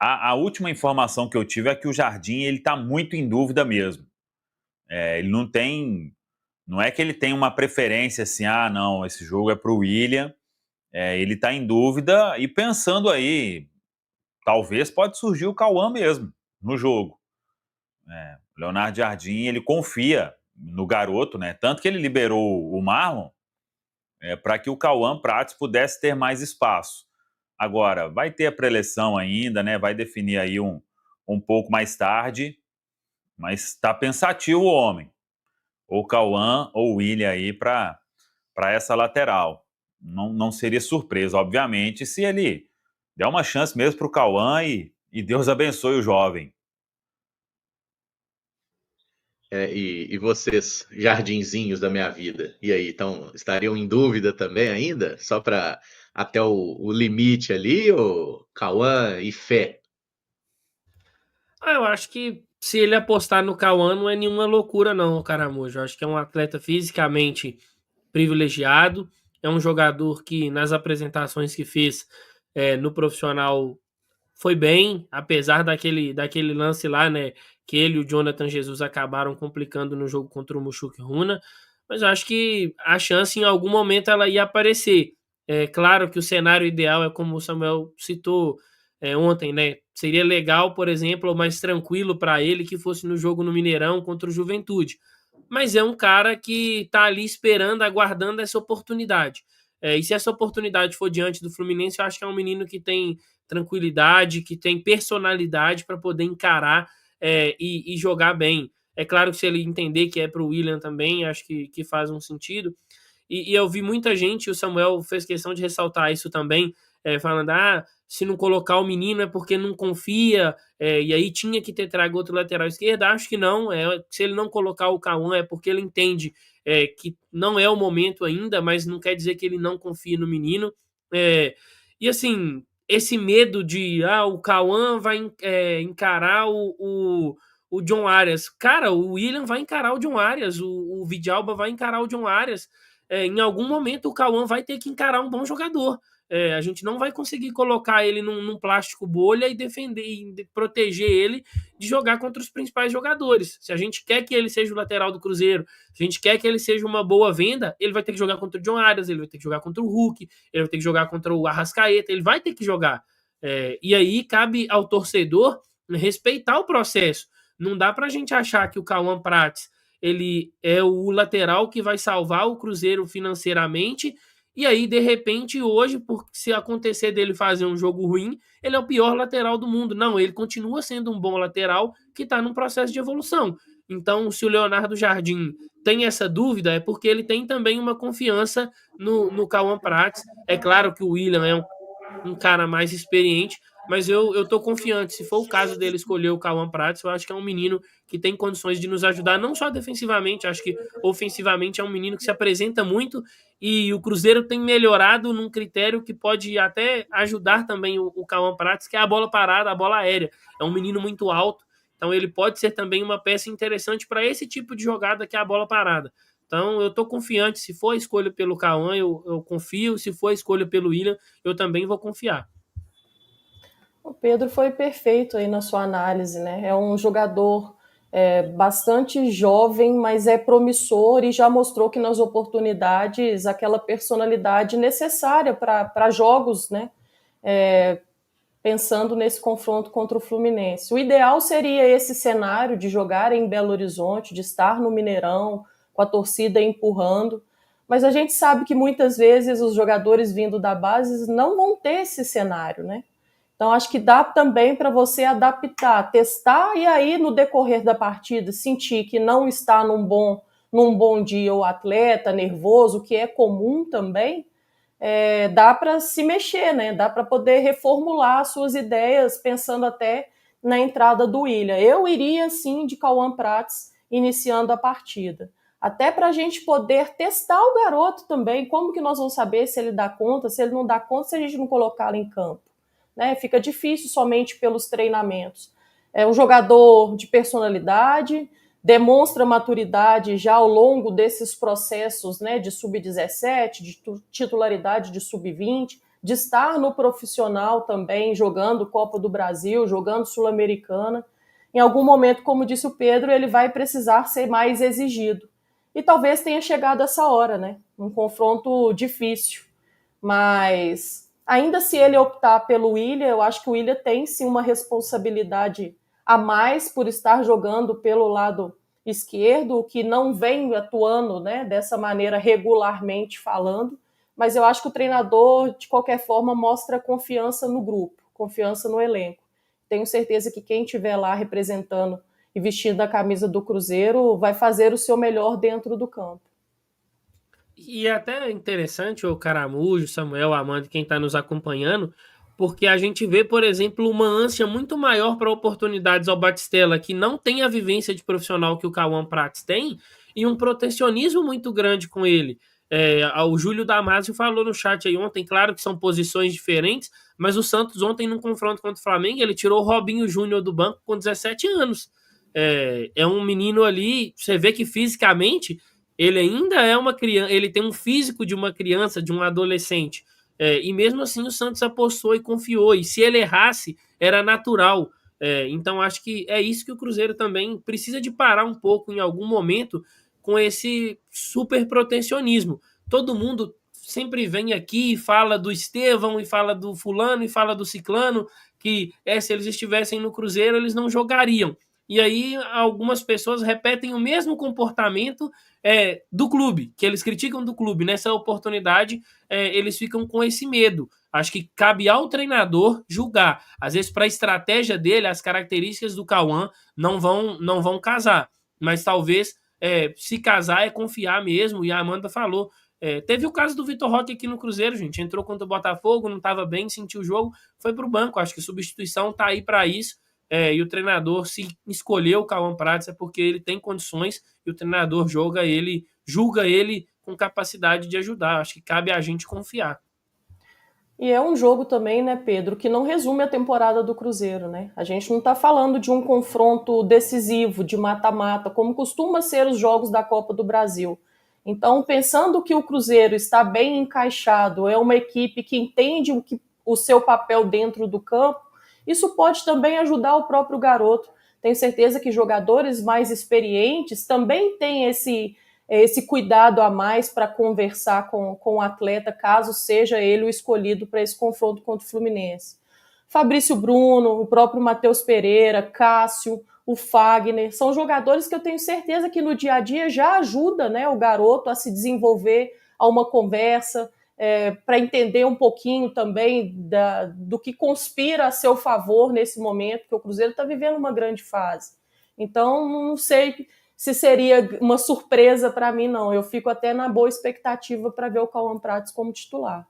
A última informação que eu tive é que o Jardim ele está muito em dúvida mesmo. Ele não tem, não é que ele tem uma preferência assim, não, esse jogo é para o William. Ele está em dúvida e pensando aí, talvez pode surgir o Cauã mesmo no jogo. O Leonardo Jardim ele confia no garoto, né? Tanto que ele liberou o Marlon para que o Cauã Prates pudesse ter mais espaço. Agora, vai ter a preleção ainda, né? Vai definir aí um pouco mais tarde, mas está pensativo o homem. Ou Cauã ou William aí para essa lateral. Não seria surpresa, obviamente, se ele der uma chance mesmo para o Cauã e Deus abençoe o jovem. E vocês, jardinzinhos da minha vida, e aí, então, estariam em dúvida também ainda? Só para até o limite ali, ou Cauã e fé? Eu acho que se ele apostar no Cauã não é nenhuma loucura não, o Caramujo. Eu acho que é um atleta fisicamente privilegiado, é um jogador que nas apresentações que fez no profissional foi bem, apesar daquele lance lá, né, que ele e o Jonathan Jesus acabaram complicando no jogo contra o Mushoku Runa, mas eu acho que a chance em algum momento ela ia aparecer. É claro que o cenário ideal é como o Samuel citou ontem, né? Seria legal, por exemplo, ou mais tranquilo para ele que fosse no jogo no Mineirão contra o Juventude. Mas é um cara que está ali esperando, aguardando essa oportunidade. E se essa oportunidade for diante do Fluminense, eu acho que é um menino que tem tranquilidade, que tem personalidade para poder encarar e jogar bem. É claro que se ele entender que é para o William também, acho que faz um sentido. E eu vi muita gente, o Samuel fez questão de ressaltar isso também, falando, se não colocar o menino é porque não confia, e aí tinha que ter trago outro lateral esquerdo. Acho que não, se ele não colocar o Cauã é porque ele entende que não é o momento ainda, mas não quer dizer que ele não confia no menino. E assim, esse medo de o Cauã vai encarar o John Arias. Cara, o William vai encarar o John Arias, o Vidalba vai encarar o John Arias. Em algum momento o Cauã vai ter que encarar um bom jogador. A gente não vai conseguir colocar ele num plástico bolha e defender e proteger ele de jogar contra os principais jogadores. Se a gente quer que ele seja o lateral do Cruzeiro, se a gente quer que ele seja uma boa venda, ele vai ter que jogar contra o John Arias, ele vai ter que jogar contra o Hulk, ele vai ter que jogar contra o Arrascaeta, ele vai ter que jogar. E aí cabe ao torcedor respeitar o processo. Não dá pra gente achar que o Cauã Prates ele é o lateral que vai salvar o Cruzeiro financeiramente, e aí, de repente, hoje, se acontecer dele fazer um jogo ruim, ele é o pior lateral do mundo. Não, ele continua sendo um bom lateral que está num processo de evolução. Então, se o Leonardo Jardim tem essa dúvida, é porque ele tem também uma confiança no Cauã Prates. É claro que o William é um cara mais experiente, mas eu tô confiante. Se for o caso dele escolher o Cauã Prates, eu acho que é um menino que tem condições de nos ajudar, não só defensivamente, acho que ofensivamente é um menino que se apresenta muito e o Cruzeiro tem melhorado num critério que pode até ajudar também o Cauã Prates, que é a bola parada, a bola aérea. É um menino muito alto, então ele pode ser também uma peça interessante para esse tipo de jogada que é a bola parada. Então eu estou confiante, se for a escolha pelo Cauã, eu confio, se for a escolha pelo William, eu também vou confiar. O Pedro foi perfeito aí na sua análise, né? É um jogador bastante jovem, mas é promissor e já mostrou que nas oportunidades aquela personalidade necessária para jogos, né? Pensando nesse confronto contra o Fluminense. O ideal seria esse cenário de jogar em Belo Horizonte, de estar no Mineirão, com a torcida empurrando, mas a gente sabe que muitas vezes os jogadores vindo da base não vão ter esse cenário, né? Então, acho que dá também para você adaptar, testar e aí, no decorrer da partida, sentir que não está num bom dia o atleta, nervoso, que é comum também, dá para se mexer, né? Dá para poder reformular suas ideias, pensando até na entrada do William. Eu iria, sim, de Cauã Prates iniciando a partida. Até para a gente poder testar o garoto também. Como que nós vamos saber se ele dá conta, se ele não dá conta, se a gente não colocá-lo em campo? Né? Fica difícil somente pelos treinamentos. É um jogador de personalidade, demonstra maturidade já ao longo desses processos, né, de sub-17, de titularidade de sub-20, de estar no profissional também, jogando Copa do Brasil, jogando Sul-Americana. Em algum momento, como disse o Pedro, ele vai precisar ser mais exigido. E talvez tenha chegado essa hora, né? Um confronto difícil. Mas, ainda se ele optar pelo Willian, eu acho que o Willian tem sim uma responsabilidade a mais por estar jogando pelo lado esquerdo, o que não vem atuando, né, dessa maneira regularmente falando, mas eu acho que o treinador, de qualquer forma, mostra confiança no grupo, confiança no elenco. Tenho certeza que quem estiver lá representando e vestindo a camisa do Cruzeiro vai fazer o seu melhor dentro do campo. E é até interessante o Caramujo, Samuel, Amanda, quem está nos acompanhando, porque a gente vê, por exemplo, uma ânsia muito maior para oportunidades ao Batistella, que não tem a vivência de profissional que o Cauã Prats tem, e um protecionismo muito grande com ele. O Júlio Damasio falou no chat aí ontem, claro que são posições diferentes, mas o Santos ontem, num confronto contra o Flamengo, ele tirou o Robinho Júnior do banco com 17 anos. É um menino ali, você vê que fisicamente ele ainda é uma criança, ele tem um físico de uma criança, de um adolescente. E mesmo assim o Santos apostou e confiou. E se ele errasse, era natural. Então acho que é isso que o Cruzeiro também precisa de parar um pouco em algum momento com esse super protecionismo. Todo mundo sempre vem aqui e fala do Estevão, e fala do fulano, e fala do ciclano, que se eles estivessem no Cruzeiro, eles não jogariam. E aí algumas pessoas repetem o mesmo comportamento do clube, que eles criticam do clube. Nessa oportunidade, eles ficam com esse medo. Acho que cabe ao treinador julgar. Às vezes, para a estratégia dele, as características do Cauã não vão casar. Mas talvez, se casar, é confiar mesmo. E a Amanda falou. Teve o caso do Vitor Roque aqui no Cruzeiro, gente. Entrou contra o Botafogo, não estava bem, sentiu o jogo, foi para o banco. Acho que substituição está aí para isso. E o treinador, se escolheu o Cauã Prats, é porque ele tem condições e o treinador julga ele com capacidade de ajudar. Acho que cabe a gente confiar. E é um jogo também, né, Pedro, que não resume a temporada do Cruzeiro, né? A gente não está falando de um confronto decisivo, de mata-mata, como costuma ser os jogos da Copa do Brasil. Então, pensando que o Cruzeiro está bem encaixado, é uma equipe que entende o seu papel dentro do campo, isso pode também ajudar o próprio garoto. Tenho certeza que jogadores mais experientes também têm esse cuidado a mais para conversar com o atleta, caso seja ele o escolhido para esse confronto contra o Fluminense. Fabrício Bruno, o próprio Matheus Pereira, Cássio, o Fagner, são jogadores que eu tenho certeza que no dia a dia já ajuda, né, o garoto a se desenvolver, a uma conversa, para entender um pouquinho também do que conspira a seu favor nesse momento, que o Cruzeiro está vivendo uma grande fase. Então, não sei se seria uma surpresa para mim, não. Eu fico até na boa expectativa para ver o Cauã Prats como titular.